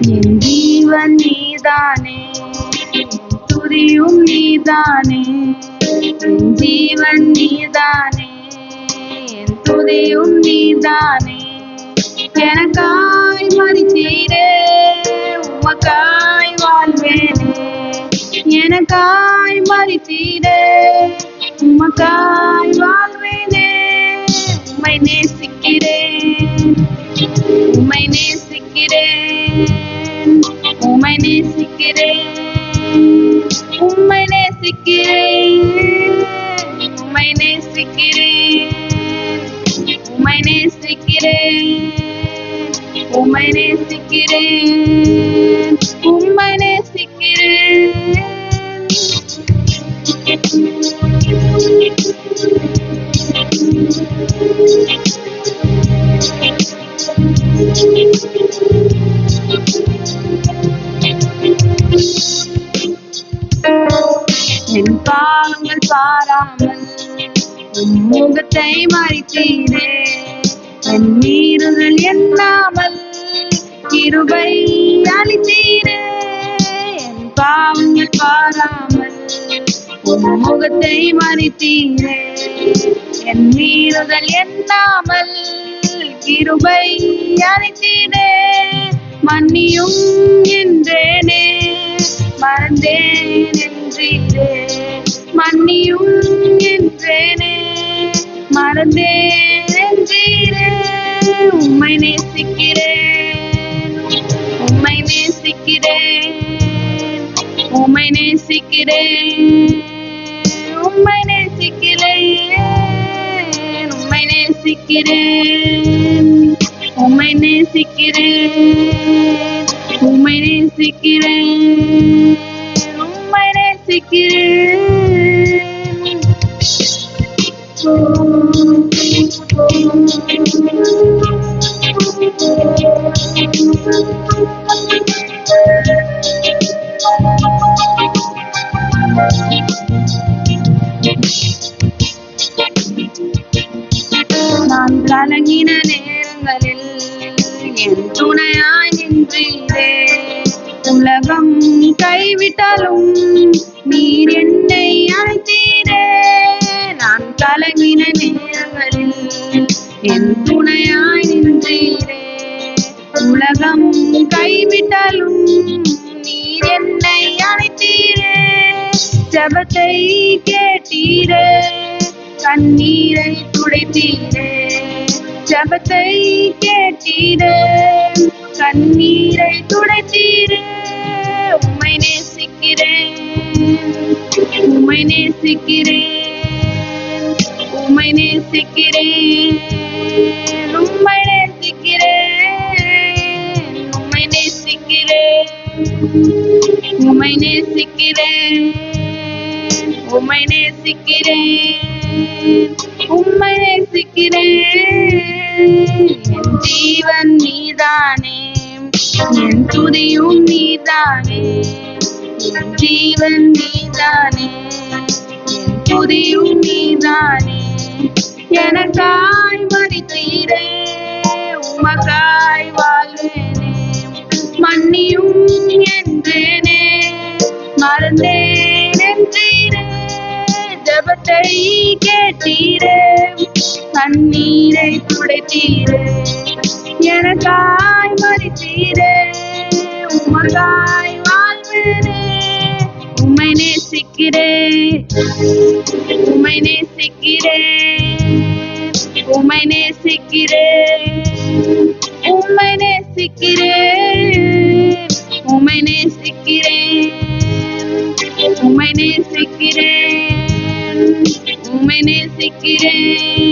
என் ஜீவன் நீதானே, துதியும் நீதானே. என் ஜீவன் நீதானே, என் துதியும் நீதானே. எனக்காய் மரித்தீரே, உமக்காய் வாழ்வேனே. எனக்காய் மரித்தீரே, உமக்காய் வாழ்வேனே. உம்மை நேசிக்கிறேன், உம்மை நேசிக்கிறேன், உம்மை நேசிக்கிறேன், உம்மை நேசிக்கிறேன், உம்மை நேசிக்கிறேன், உம்மை நேசிக்கிறேன், உம்மை நேசிக்கிறேன், உம்மை நேசிக்கிறேன். என் பாவங்கள் பாராமல் உம் முகத்தை மறைத்தீரே. என் மீறுதல் எண்ணாமல் கிருபை அளித்தீரே. என் பாவங்கள் பாராமல் உம் முகத்தை மறைத்தீரே. என் மீறுதல் எண்ணாமல் கிருபை அளித்தீரே. மன்னியும் என்றேனே, மறந்தேன் என்றீரே. மன்னியும் என்றேனே, மறந்தேன் என்றீரே. உம்மை நேசிக்கிறேன், உம்மை நேசிக்கிறேன், உம்மை நேசிக்கிறேன், உம்மை நேசிக்கிறேன், உம்மை நேசிக்கிறேன், உம்மை நேசிக்கிறேன், உம்மை நேசிக்கிறேன், உம்மை நேசிக்கிறேன். நான் கலங்கின நேரங்களில் என் துணையாய் நின்றீரே. உலகம் கைவிட்டாலும் நீர் என்னை அழைத்தீரே. நான் கலங்கின நேரங்களில் என் துணையாய் நின்றீரே. உலகம் கைவிட்டாலும் நீர் என்னை அழைத்தீரே. ஜெபத்தை கேட்டீரே, கண்ணீரை துடைத்தீரே. ஜெபத்தை கேட்டீரே, கண்ணீரை துடைத்தீரே. உம்மை நேசிக்கிறேன், உம்மை நேசிக்கிறேன், உம்மை நேசிக்கிறேன், உம்மை நேசிக்கிறேன், உம்மை நேசிக்கிறேன், உம்மை நேசிக்கிறேன், உம்மை நேசிக்கிறேன், உம்மை நேசிக்கிறேன். என் ஜீவன் நீதானே, என் துதியும் நீதானே. என் ஜீவன் நீதானே, என் துதியும் நீதானே. எனக்காய் மரித்தீரே, உமக்காய் வாழ்வேனே. மன்னியும் என்றேனே, மறந்தேன் என்றீரே. ஜெபத்தை கேட்டீரே, கண்ணீரை துடைத்தீரே. எனக்காய் மரித்தீரே, உமக்காய் வாழ்வேனே. உம்மை நேசிக்கிறேன், உம்மை நேசிக்கிறேன், உம்மை நேசிக்கிறேன், உம்மை நேசிக்கிறேன், உம்மை நேசிக்கிறேன், உம்மை நேசிக்கிறேன், உம்மை நேசிக்கிறேன்,